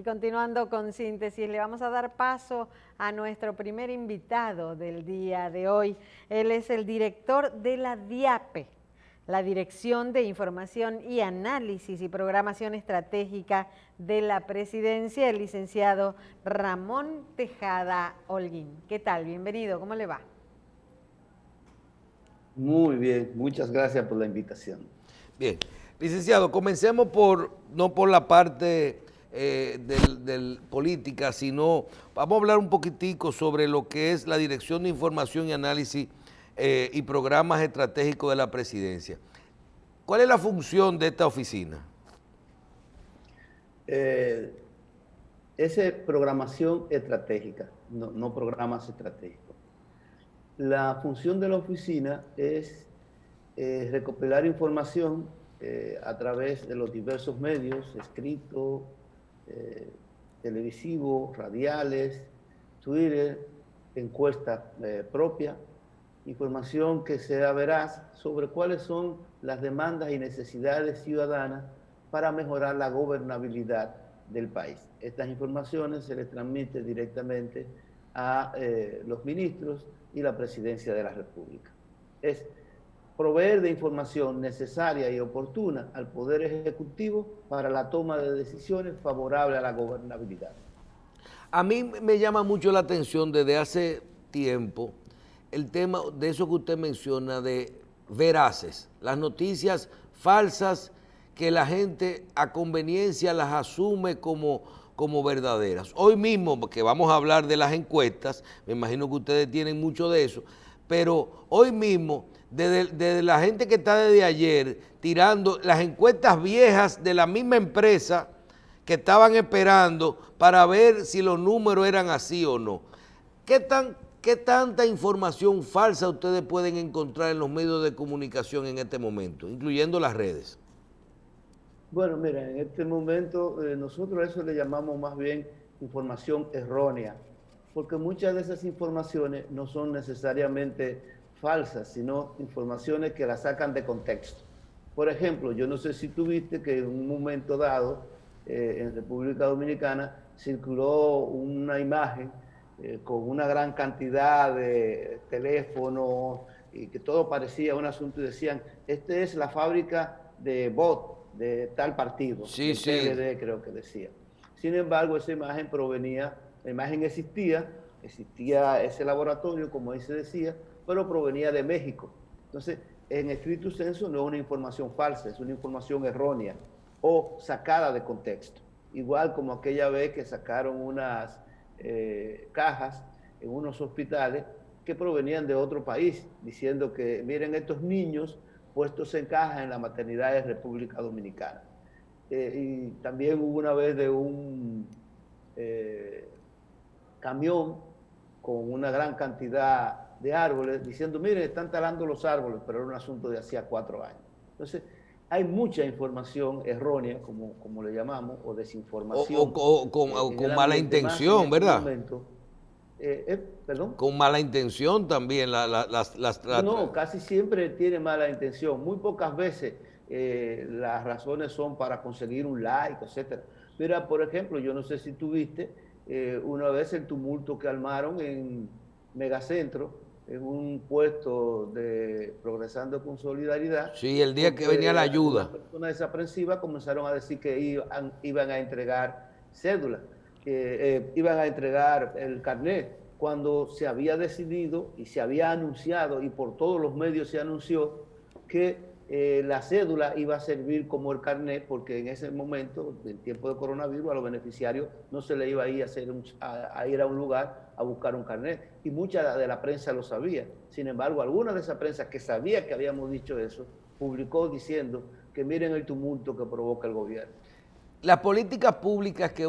Y continuando con Síntesis, le vamos a dar paso a nuestro primer invitado del día de hoy. Él es el director de la DIAPE, la Dirección de Información y Análisis y Programación Estratégica de la Presidencia, el licenciado Ramón Tejada Holguín. ¿Qué tal? Bienvenido, ¿cómo le va? Muy bien, muchas gracias por la invitación. Bien, licenciado, comencemos no por la parte del política, sino vamos a hablar un poquitico sobre lo que es la Dirección de Información y Análisis y Programas Estratégicos de la Presidencia. ¿Cuál es la función de esta oficina? Es programación estratégica, no programas estratégicos. La función de la oficina es recopilar información a través de los diversos medios, escrito, televisivo, radiales, Twitter, encuesta propia, información que sea veraz sobre cuáles son las demandas y necesidades ciudadanas para mejorar la gobernabilidad del país. Estas informaciones se les transmite directamente a los ministros y la Presidencia de la República. Es proveer de información necesaria y oportuna al Poder Ejecutivo para la toma de decisiones favorables a la gobernabilidad. A mí me llama mucho la atención desde hace tiempo el tema de eso que usted menciona de veraces, las noticias falsas que la gente a conveniencia las asume como verdaderas. Hoy mismo, que vamos a hablar de las encuestas, me imagino que ustedes tienen mucho de eso, pero hoy mismo, desde la gente que está desde ayer tirando las encuestas viejas de la misma empresa que estaban esperando para ver si los números eran así o no. ¿Qué tanta información falsa ustedes pueden encontrar en los medios de comunicación en este momento, incluyendo las redes? Bueno, mira, en este momento nosotros a eso le llamamos más bien información errónea, porque muchas de esas informaciones no son necesariamente falsas, sino informaciones que las sacan de contexto. Por ejemplo, yo no sé si tú viste que en un momento dado en República Dominicana circuló una imagen con una gran cantidad de teléfonos y que todo parecía un asunto y decían, esta es la fábrica de bot de tal partido, Sí, del sí. PLD creo que decía. Sin embargo, esa imagen provenía, la imagen existía ese laboratorio, como ahí se decía, pero provenía de México. Entonces, en estricto senso no es una información falsa, es una información errónea o sacada de contexto. Igual como aquella vez que sacaron unas cajas en unos hospitales que provenían de otro país, diciendo que miren estos niños puestos en cajas en la maternidad de República Dominicana. Y también hubo una vez de un camión con una gran cantidad de árboles, diciendo, miren, están talando los árboles, pero era un asunto de hacía 4 años. Entonces, hay mucha información errónea, como le llamamos, o desinformación. O con mala intención, en ¿verdad? Momento. ¿Perdón? Con mala intención también. No, casi siempre tiene mala intención. Muy pocas veces las razones son para conseguir un like, etc. Mira, por ejemplo, yo no sé si tú viste una vez el tumulto que armaron en Megacentro, en un puesto de Progresando con Solidaridad. Sí, el día que venía la ayuda. Las personas desaprensivas comenzaron a decir que iban a entregar cédulas, que iban a entregar el carnet, cuando se había decidido y se había anunciado, y por todos los medios se anunció, que la cédula iba a servir como el carnet, porque en ese momento, en tiempo de coronavirus, a los beneficiarios no se le iba a ir a ir a un lugar a buscar un carnet, y mucha de la prensa lo sabía. Sin embargo, alguna de esa prensa que sabía que habíamos dicho eso, publicó diciendo que miren el tumulto que provoca el gobierno. Las políticas públicas que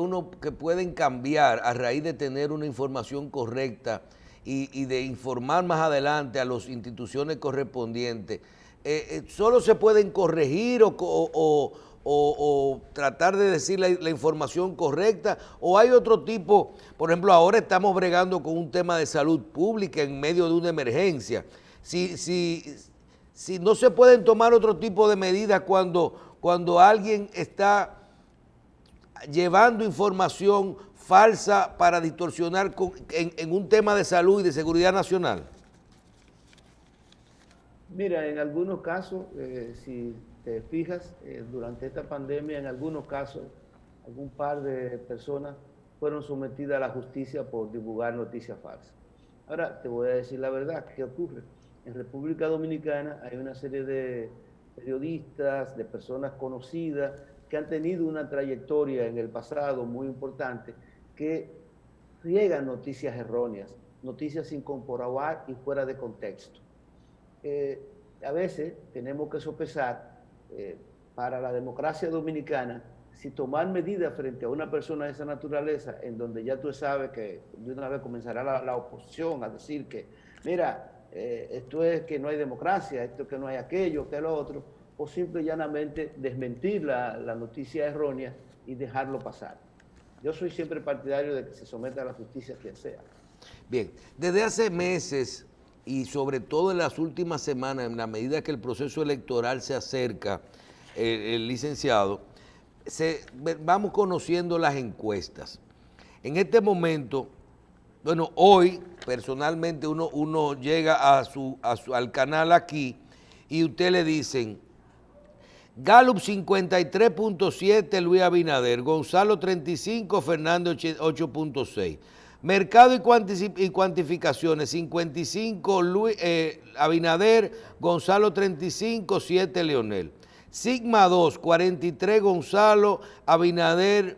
pueden cambiar a raíz de tener una información correcta y de informar más adelante a las instituciones correspondientes, ¿solo se pueden corregir o tratar de decir la información correcta? ¿O hay otro tipo? Por ejemplo, ahora estamos bregando con un tema de salud pública en medio de una emergencia. Si no se pueden tomar otro tipo de medidas cuando alguien está llevando información falsa para distorsionar en un tema de salud y de seguridad nacional? Mira, en algunos casos, si te fijas, durante esta pandemia, en algunos casos, algún par de personas fueron sometidas a la justicia por divulgar noticias falsas. Ahora, te voy a decir la verdad, ¿qué ocurre? En República Dominicana hay una serie de periodistas, de personas conocidas, que han tenido una trayectoria en el pasado muy importante, que riegan noticias erróneas, noticias sin comprobar y fuera de contexto. A veces tenemos que sopesar para la democracia dominicana si tomar medidas frente a una persona de esa naturaleza, en donde ya tú sabes que de una vez comenzará la oposición a decir que, mira, esto es que no hay democracia, esto es que no hay aquello, que lo otro, o simple y llanamente desmentir la noticia errónea y dejarlo pasar. Yo soy siempre partidario de que se someta a la justicia quien sea. Bien, desde hace meses y sobre todo en las últimas semanas, en la medida que el proceso electoral se acerca, el licenciado, vamos conociendo las encuestas. En este momento, bueno, hoy personalmente uno llega al canal aquí y usted le dicen, Gallup 53.7, Luis Abinader, Gonzalo 35, Fernández 8.6. Mercado y cuantificaciones, 55 Abinader, Gonzalo 35, 7 Leonel. Sigma 2, 43 Gonzalo, Abinader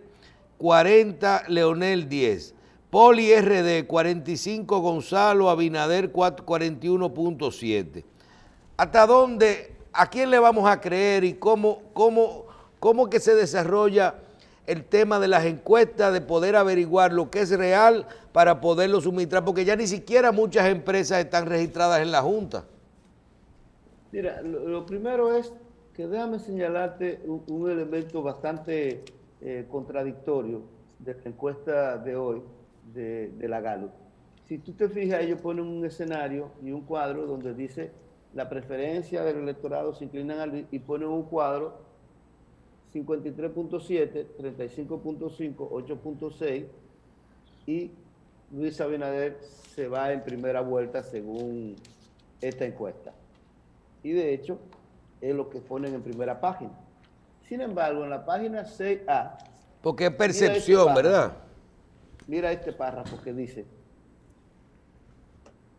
40, Leonel 10. Poli RD 45 Gonzalo, Abinader 41.7. ¿Hasta dónde, a quién le vamos a creer y cómo que se desarrolla el tema de las encuestas, de poder averiguar lo que es real para poderlo suministrar? Porque ya ni siquiera muchas empresas están registradas en la Junta. Mira, lo primero es que déjame señalarte un elemento bastante contradictorio de la encuesta de hoy de la Gallup. Si tú te fijas, ellos ponen un escenario y un cuadro donde dice la preferencia del electorado se inclinan y ponen un cuadro 53.7, 35.5, 8.6 y Luis Abinader se va en primera vuelta según esta encuesta. Y de hecho, es lo que ponen en primera página. Sin embargo, en la página 6A... Porque es percepción, ¿verdad? Mira este párrafo que dice,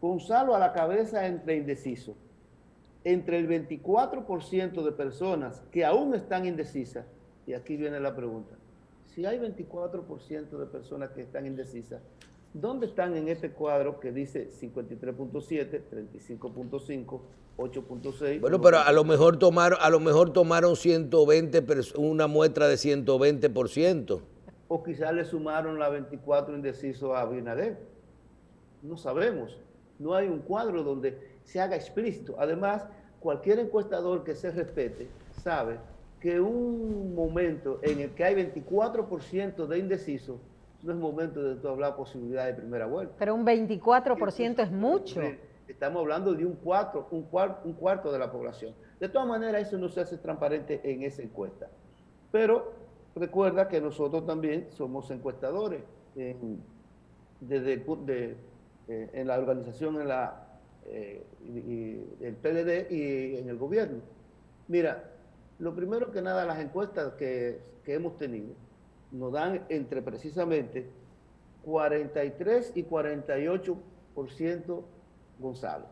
Gonzalo a la cabeza entre indecisos. Entre el 24% de personas que aún están indecisas, y aquí viene la pregunta, si hay 24% de personas que están indecisas, ¿dónde están en este cuadro que dice 53.7, 35.5, 8.6? Bueno, pero a lo mejor tomaron 120, una muestra de 120%. O quizás le sumaron la 24 indecisos a Abinader. No sabemos. No hay un cuadro donde se haga explícito. Además, cualquier encuestador que se respete sabe que un momento en el que hay 24% de indecisos no es momento de tú hablar posibilidad de primera vuelta. Pero un 24% es mucho. Estamos hablando de un cuarto de la población. De todas maneras, eso no se hace transparente en esa encuesta. Pero recuerda que nosotros también somos encuestadores en la organización, en el PLD y en el gobierno. Mira, lo primero que nada, las encuestas que hemos tenido nos dan entre precisamente 43 y 48% Gonzalo,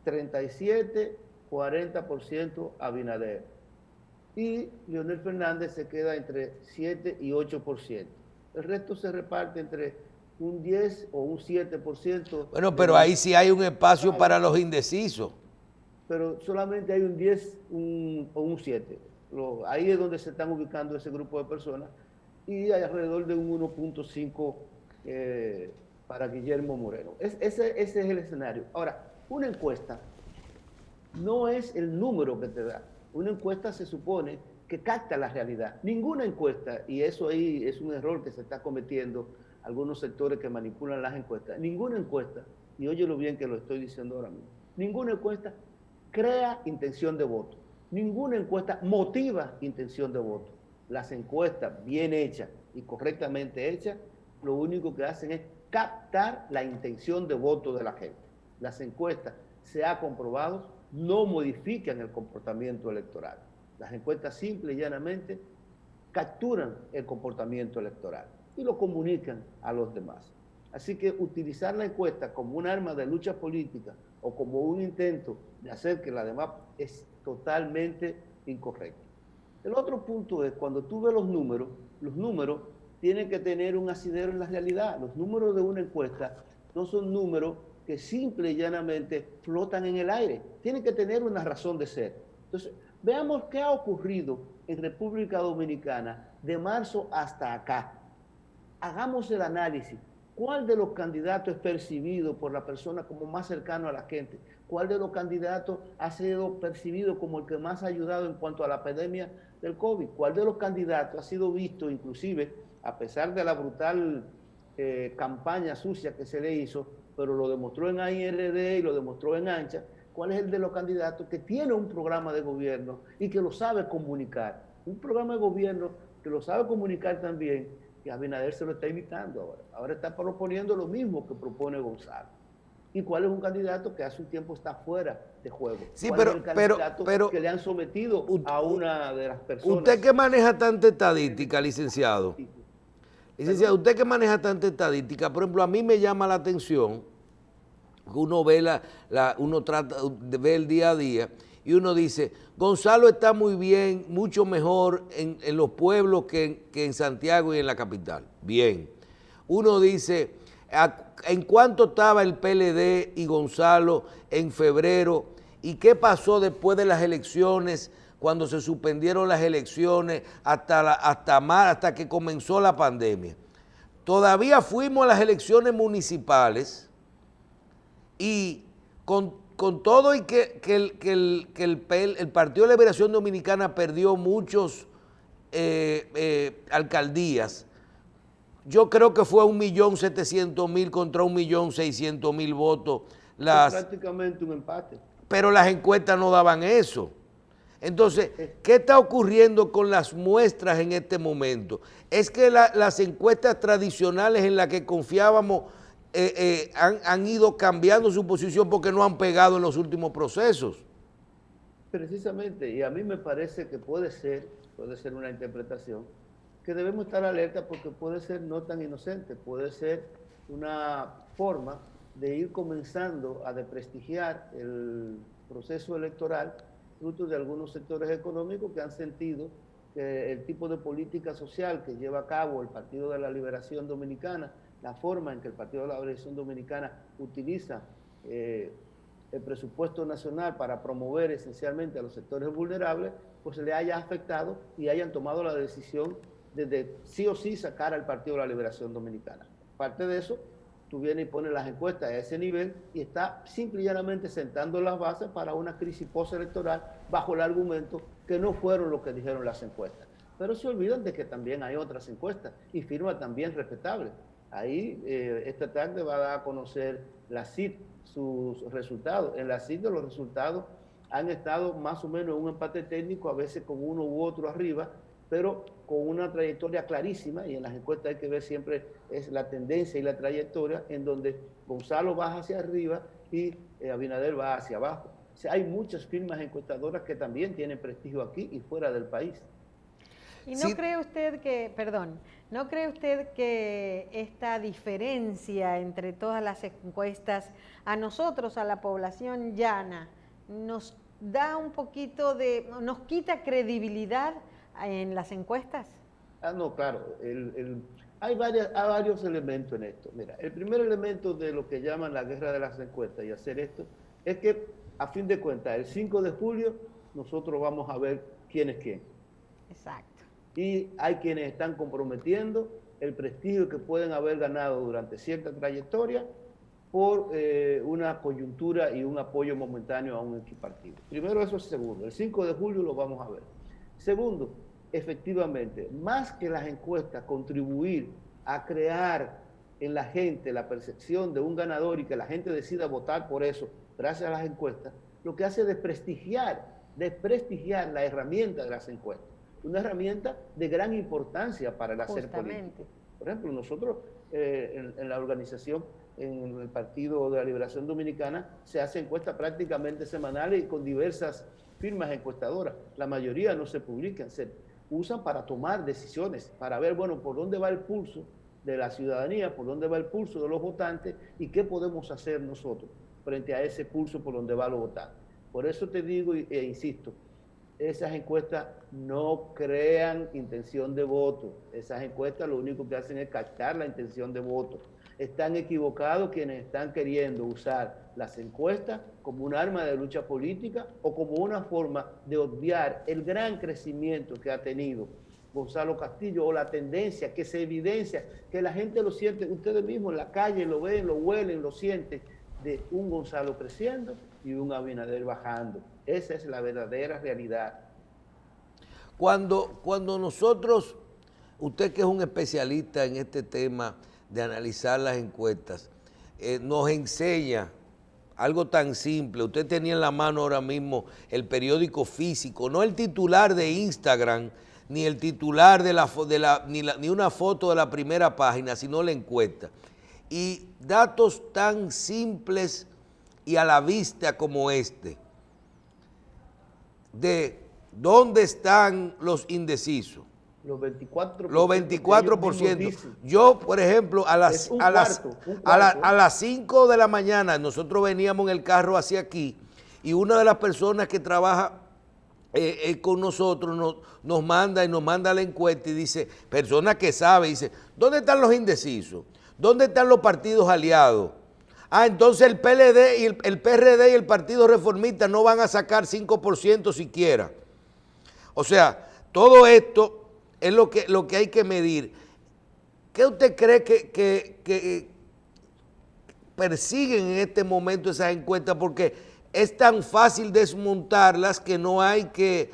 37, 40% Abinader y Leonel Fernández se queda entre 7 y 8%. El resto se reparte entre un 10 o un 7%. Bueno, pero ahí sí hay un espacio para los indecisos. Pero solamente hay un 10 o un 7. Ahí es donde se están ubicando ese grupo de personas y hay alrededor de un 1.5 para Guillermo Moreno. Ese es el escenario. Ahora, una encuesta no es el número que te da. Una encuesta se supone que capta la realidad. Ninguna encuesta, y eso ahí es un error que se está cometiendo algunos sectores que manipulan las encuestas, ninguna encuesta, y óyelo bien que lo estoy diciendo ahora mismo, ninguna encuesta crea intención de voto. Ninguna encuesta motiva intención de voto. Las encuestas bien hechas y correctamente hechas, lo único que hacen es captar la intención de voto de la gente. Las encuestas, se ha comprobado, no modifican el comportamiento electoral. Las encuestas simple y llanamente capturan el comportamiento electoral y lo comunican a los demás. Así que utilizar la encuesta como un arma de lucha política o como un intento de hacer que la demás es totalmente incorrecto. El otro punto es, cuando tú ves los números tienen que tener un asidero en la realidad. Los números de una encuesta no son números que simple y llanamente flotan en el aire. Tienen que tener una razón de ser. Entonces, veamos qué ha ocurrido en República Dominicana de marzo hasta acá. Hagamos el análisis. ¿Cuál de los candidatos es percibido por la persona como más cercano a la gente? ¿Cuál de los candidatos ha sido percibido como el que más ha ayudado en cuanto a la pandemia del COVID? ¿Cuál de los candidatos ha sido visto, inclusive, a pesar de la brutal campaña sucia que se le hizo, pero lo demostró en AIRD y lo demostró en Ancha? ¿Cuál es el de los candidatos que tiene un programa de gobierno y que lo sabe comunicar? Un programa de gobierno que lo sabe comunicar también, que Abinader se lo está imitando ahora. Ahora está proponiendo lo mismo que propone Gonzalo. ¿Y cuál es un candidato que hace un tiempo está fuera de juego? Sí, ¿Cuál es el candidato que le han sometido a una de las personas? Usted que maneja tanta estadística, licenciado. Licenciado, usted que maneja tanta estadística, por ejemplo, a mí me llama la atención que uno ve uno trata de ver el día a día y uno dice, Gonzalo está muy bien, mucho mejor en los pueblos que en Santiago y en la capital. Bien. Uno dice, ¿en cuánto estaba el PLD y Gonzalo en febrero? ¿Y qué pasó después de las elecciones, cuando se suspendieron las elecciones hasta que comenzó la pandemia? Todavía fuimos a las elecciones municipales y con todo y que el Partido de Liberación Dominicana perdió muchos alcaldías, yo creo que fue 1.700.000 contra 1.600.000 votos. Prácticamente un empate. Pero las encuestas no daban eso. Entonces, ¿qué está ocurriendo con las muestras en este momento? Es que las encuestas tradicionales en las que confiábamos han ido cambiando su posición porque no han pegado en los últimos procesos. Precisamente, y a mí me parece que puede ser una interpretación, que debemos estar alerta porque puede ser no tan inocente, puede ser una forma de ir comenzando a desprestigiar el proceso electoral fruto de algunos sectores económicos que han sentido que el tipo de política social que lleva a cabo el Partido de la Liberación Dominicana, la forma en que el Partido de la Liberación Dominicana utiliza el presupuesto nacional para promover esencialmente a los sectores vulnerables, pues le haya afectado y hayan tomado la decisión de sí o sí sacar al Partido de la Liberación Dominicana. Aparte de eso, tú vienes y pones las encuestas a ese nivel y está simple y llanamente sentando las bases para una crisis postelectoral bajo el argumento que no fueron lo que dijeron las encuestas. Pero se olvidan de que también hay otras encuestas y firmas también respetables. Ahí esta tarde va a dar a conocer la CID sus resultados. En la CID los resultados han estado más o menos en un empate técnico, a veces con uno u otro arriba, pero con una trayectoria clarísima, y en las encuestas hay que ver siempre es la tendencia y la trayectoria, en donde Gonzalo va hacia arriba y Abinader va hacia abajo. O sea, hay muchas firmas encuestadoras que también tienen prestigio aquí y fuera del país. ¿Y no cree usted que esta diferencia entre todas las encuestas a nosotros, a la población llana, nos da un poquito nos quita credibilidad en las encuestas? No, claro. Hay varios elementos en esto. Mira, el primer elemento de lo que llaman la guerra de las encuestas y hacer esto es que, a fin de cuentas, el 5 de julio nosotros vamos a ver quién es quién. Exacto. Y hay quienes están comprometiendo el prestigio que pueden haber ganado durante cierta trayectoria por una coyuntura y un apoyo momentáneo a un equipartido. Primero, eso es seguro. El 5 de julio lo vamos a ver. Segundo, efectivamente, más que las encuestas contribuir a crear en la gente la percepción de un ganador y que la gente decida votar por eso, gracias a las encuestas, lo que hace es desprestigiar la herramienta de las encuestas. una herramienta de gran importancia para el hacer Justamente. político. Por ejemplo, nosotros en la organización, en el Partido de la Liberación Dominicana, se hace encuestas prácticamente semanales y con diversas firmas encuestadoras. La mayoría no se publican, se usan para tomar decisiones, para ver, bueno, por dónde va el pulso de la ciudadanía, por dónde va el pulso de los votantes y qué podemos hacer nosotros frente a ese pulso por donde va los votantes. Por eso te digo e insisto, esas encuestas no crean intención de voto. Esas encuestas lo único que hacen es captar la intención de voto. Están equivocados quienes están queriendo usar las encuestas como un arma de lucha política o como una forma de obviar el gran crecimiento que ha tenido Gonzalo Castillo o la tendencia que se evidencia, que la gente lo siente, ustedes mismos en la calle lo ven, lo huelen, lo sienten, de un Gonzalo creciendo y un Abinader bajando. Esa es la verdadera realidad. Cuando nosotros, usted que es un especialista en este tema de analizar las encuestas, nos enseña algo tan simple. Usted tenía en la mano ahora mismo el periódico físico, no el titular de Instagram, ni el titular ni una foto de la primera página, sino la encuesta. Y datos tan simples y a la vista como este, de dónde están los indecisos. Los 24%. Los 24%. Yo, por ejemplo, a las 5 de la mañana, nosotros veníamos en el carro hacia aquí y una de las personas que trabaja con nosotros nos manda la encuesta y dice, persona que sabe, dice, ¿dónde están los indecisos? ¿Dónde están los partidos aliados? Entonces el PLD y el PRD y el Partido Reformista no van a sacar 5% siquiera. O sea, todo esto es lo que hay que medir. ¿Qué usted cree que persiguen en este momento esas encuestas? Porque es tan fácil desmontarlas que no hay que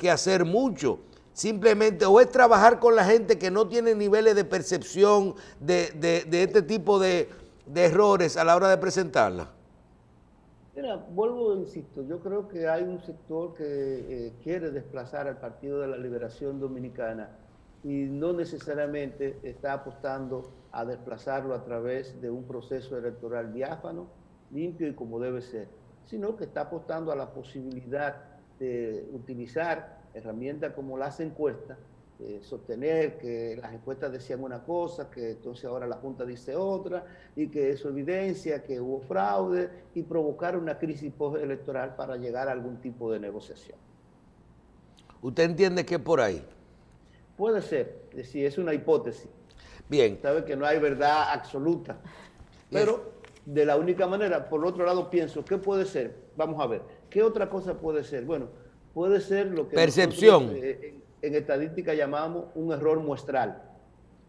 hacer mucho. Simplemente o es trabajar con la gente que no tiene niveles de percepción de este tipo de errores a la hora de presentarla. Mira, vuelvo, insisto, yo creo que hay un sector que quiere desplazar al Partido de la Liberación Dominicana y no necesariamente está apostando a desplazarlo a través de un proceso electoral diáfano, limpio y como debe ser, sino que está apostando a la posibilidad de utilizar herramientas como las encuestas, sostener que las encuestas decían una cosa, que entonces ahora la Junta dice otra, y que eso evidencia que hubo fraude y provocar una crisis postelectoral para llegar a algún tipo de negociación. ¿Usted entiende que por ahí? Puede ser, es decir, es una hipótesis. Bien. Sabe que no hay verdad absoluta, pero de la única manera, por otro lado pienso, ¿qué puede ser? Vamos a ver, ¿qué otra cosa puede ser? Bueno, puede ser lo que percepción. Nosotros, en estadística llamamos un error muestral.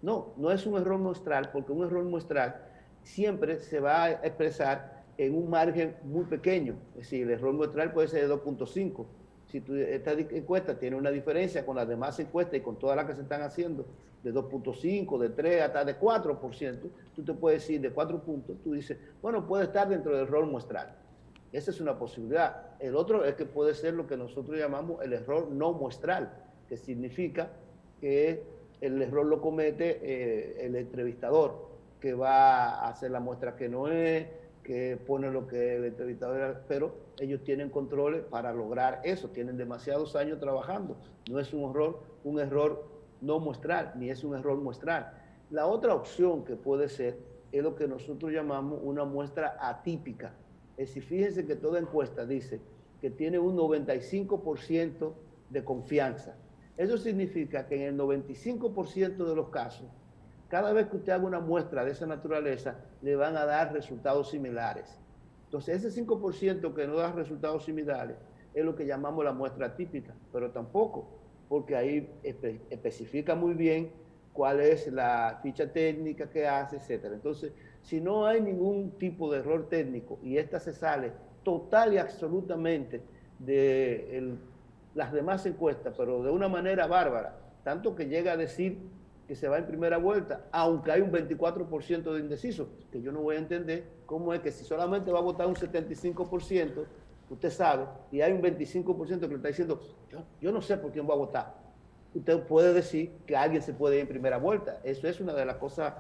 No, no es un error muestral, porque un error muestral siempre se va a expresar en un margen muy pequeño. Es decir, el error muestral puede ser de 2.5. Si esta encuesta tiene una diferencia con las demás encuestas y con todas las que se están haciendo, de 2.5, de 3, hasta de 4%, tú te puedes decir de 4 puntos, tú dices, bueno, puede estar dentro del error muestral. Esa es una posibilidad. El otro es que puede ser lo que nosotros llamamos el error no muestral, que significa que el error lo comete el entrevistador, que va a hacer la muestra que no es, que pone lo que el entrevistador era, pero ellos tienen controles para lograr eso, tienen demasiados años trabajando. No es un error no muestral, ni es un error muestral. La otra opción que puede ser es lo que nosotros llamamos una muestra atípica. Es decir, fíjense que toda encuesta dice que tiene un 95% de confianza. Eso significa que en el 95% de los casos, cada vez que usted haga una muestra de esa naturaleza, le van a dar resultados similares. Entonces, ese 5% que no da resultados similares es lo que llamamos la muestra típica, pero tampoco, porque ahí especifica muy bien cuál es la ficha técnica que hace, etc. Entonces, si no hay ningún tipo de error técnico y esta se sale total y absolutamente de las demás encuestas, pero de una manera bárbara, tanto que llega a decir que se va en primera vuelta, aunque hay un 24% de indecisos, que yo no voy a entender cómo es que si solamente va a votar un 75%, usted sabe, y hay un 25% que le está diciendo, yo no sé por quién voy a votar, usted puede decir que alguien se puede ir en primera vuelta. Eso es una de las cosas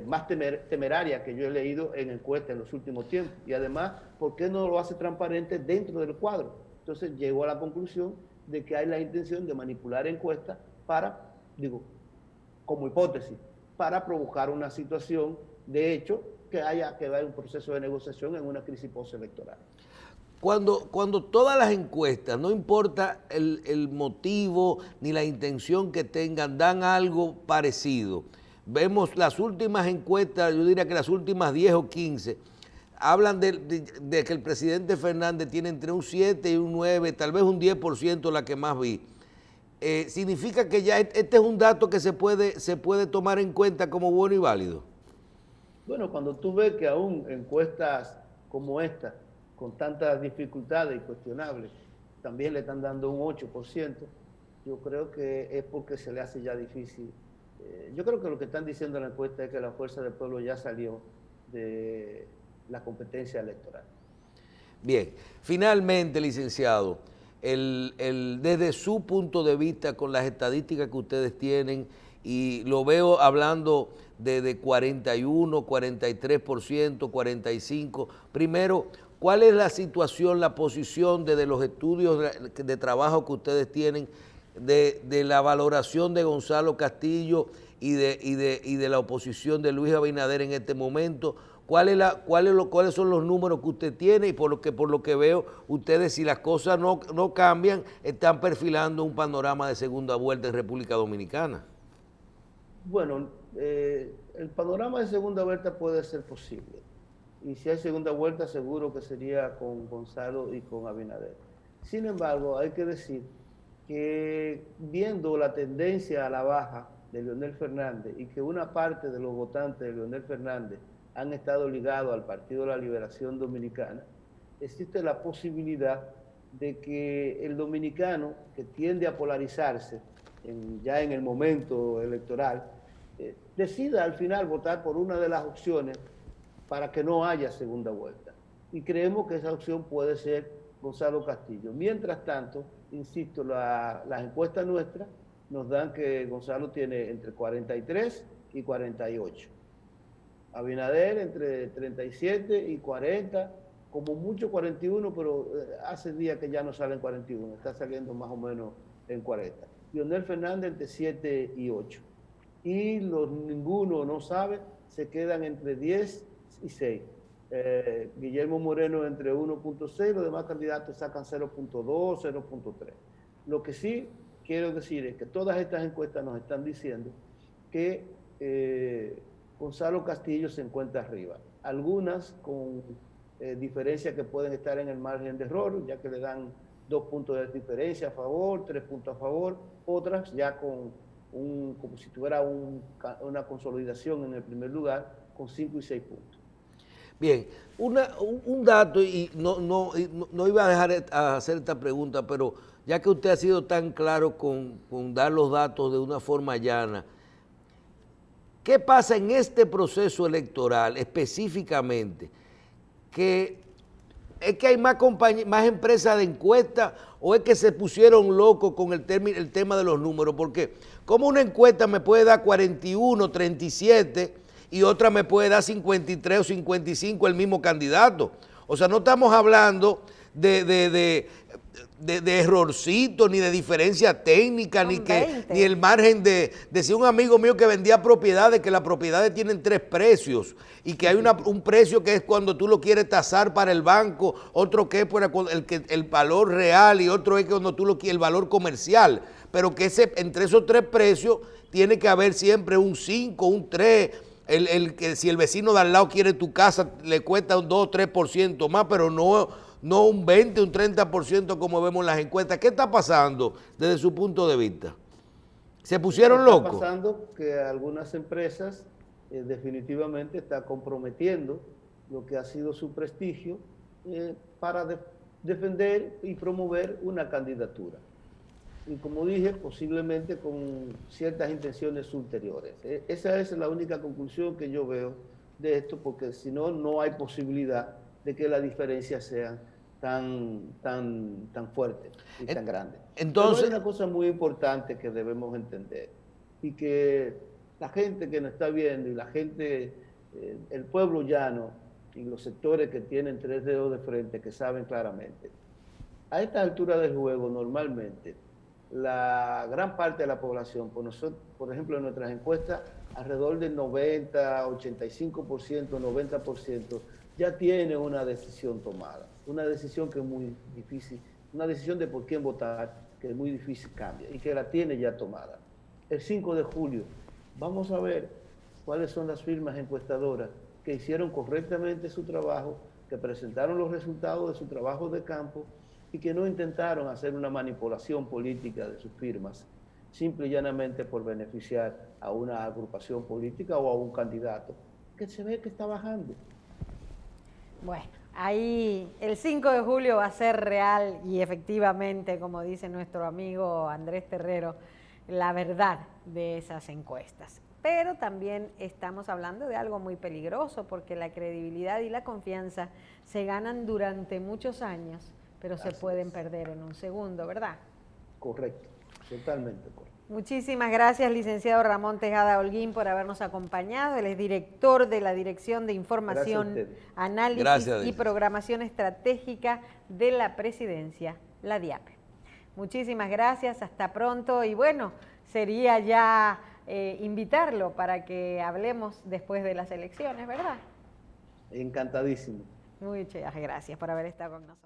más temerarias que yo he leído en encuestas en los últimos tiempos. Y además, ¿por qué no lo hace transparente dentro del cuadro? Entonces llegó a la conclusión de que hay la intención de manipular encuestas para, digo, como hipótesis, para provocar una situación de hecho que haya un proceso de negociación en una crisis postelectoral. Cuando todas las encuestas, no importa el motivo ni la intención que tengan, dan algo parecido. Vemos las últimas encuestas, yo diría que las últimas 10 o 15, hablan de que el presidente Fernández tiene entre un 7 y un 9, tal vez un 10% la que más vi. ¿Significa que ya este es un dato que se puede tomar en cuenta como bueno y válido? Bueno, cuando tú ves que aún encuestas como esta, con tantas dificultades y cuestionables, también le están dando un 8%, yo creo que es porque se le hace ya difícil. Yo creo que lo que están diciendo en la encuesta es que la Fuerza del Pueblo ya salió de la competencia electoral. Bien, finalmente, licenciado, desde su punto de vista, con las estadísticas que ustedes tienen, y lo veo hablando de 41, 43%, 45%, primero, ¿cuál es la situación, la posición desde los estudios de trabajo que ustedes tienen de la valoración de Gonzalo Castillo y de la oposición de Luis Abinader en este momento? ¿Cuáles son los números que usted tiene? Y por lo que veo, ustedes, si las cosas no cambian, están perfilando un panorama de segunda vuelta en República Dominicana. Bueno, el panorama de segunda vuelta puede ser posible. Y si hay segunda vuelta, seguro que sería con Gonzalo y con Abinader. Sin embargo, hay que decir que viendo la tendencia a la baja de Leonel Fernández y que una parte de los votantes de Leonel Fernández han estado ligados al Partido de la Liberación Dominicana, existe la posibilidad de que el dominicano, que tiende a polarizarse ya en el momento electoral, decida al final votar por una de las opciones para que no haya segunda vuelta. Y creemos que esa opción puede ser Gonzalo Castillo. Mientras tanto, insisto, las encuestas nuestras nos dan que Gonzalo tiene entre 43 y 48. Abinader entre 37 y 40, como mucho 41, pero hace días que ya no sale en 41, está saliendo más o menos en 40. Leonel Fernández entre 7 y 8. Y ninguno no sabe, se quedan entre 10 y 6. Guillermo Moreno entre 1.6, los demás candidatos sacan 0.2, 0.3. Lo que sí quiero decir es que todas estas encuestas nos están diciendo que Gonzalo Castillo se encuentra arriba. Algunas con diferencias que pueden estar en el margen de error, ya que le dan 2 puntos de diferencia a favor, 3 puntos a favor, otras ya con como si tuviera una consolidación en el primer lugar, con 5 y 6 puntos. Bien, un dato, y no iba a dejar a hacer esta pregunta, pero ya que usted ha sido tan claro con dar los datos de una forma llana, ¿qué pasa en este proceso electoral específicamente? ¿Es que hay más empresas de encuesta o es que se pusieron locos con el tema de los números? Porque como una encuesta me puede dar 41, 37 y otra me puede dar 53 o 55 el mismo candidato. O sea, no estamos hablando de errorcito, ni de diferencia técnica, ni el margen de decir un amigo mío que vendía propiedades, que las propiedades tienen 3 precios y que hay un precio que es cuando tú lo quieres tasar para el banco, otro que es por el valor real y otro es cuando tú lo quieres el valor comercial, pero que entre esos 3 precios tiene que haber siempre un 5, un 3, que si el vecino de al lado quiere tu casa le cuesta un 2 o 3% más, pero no un 20, un 30% como vemos en las encuestas. ¿Qué está pasando desde su punto de vista? ¿Se pusieron locos? Está pasando que algunas empresas definitivamente están comprometiendo lo que ha sido su prestigio para defender y promover una candidatura. Y como dije, posiblemente con ciertas intenciones ulteriores. Esa es la única conclusión que yo veo de esto, porque si no, no hay posibilidad de que las diferencias sean tan fuerte y tan grande. Entonces, pero hay una cosa muy importante que debemos entender y que la gente que nos está viendo y la gente, el pueblo llano y los sectores que tienen tres dedos de frente que saben claramente. A esta altura del juego, normalmente, la gran parte de la población, por ejemplo, en nuestras encuestas, alrededor del 90, 85%, 90%, ya tiene una decisión tomada. Una decisión que es muy difícil, una decisión de por quién votar, que es muy difícil cambiar y que la tiene ya tomada. El 5 de julio, vamos a ver cuáles son las firmas encuestadoras que hicieron correctamente su trabajo, que presentaron los resultados de su trabajo de campo y que no intentaron hacer una manipulación política de sus firmas, simple y llanamente por beneficiar a una agrupación política o a un candidato que se ve que está bajando. Bueno, ahí el 5 de julio va a ser real y efectivamente, como dice nuestro amigo Andrés Terrero, la verdad de esas encuestas. Pero también estamos hablando de algo muy peligroso porque la credibilidad y la confianza se ganan durante muchos años, pero se pueden perder en un segundo, ¿verdad? Correcto, totalmente correcto. Muchísimas gracias, licenciado Ramón Tejada Holguín, por habernos acompañado. Él es director de la Dirección de Información, Análisis y Programación Estratégica de la Presidencia, la DIAPE. Muchísimas gracias, hasta pronto y bueno, sería ya invitarlo para que hablemos después de las elecciones, ¿verdad? Encantadísimo. Muchas gracias por haber estado con nosotros.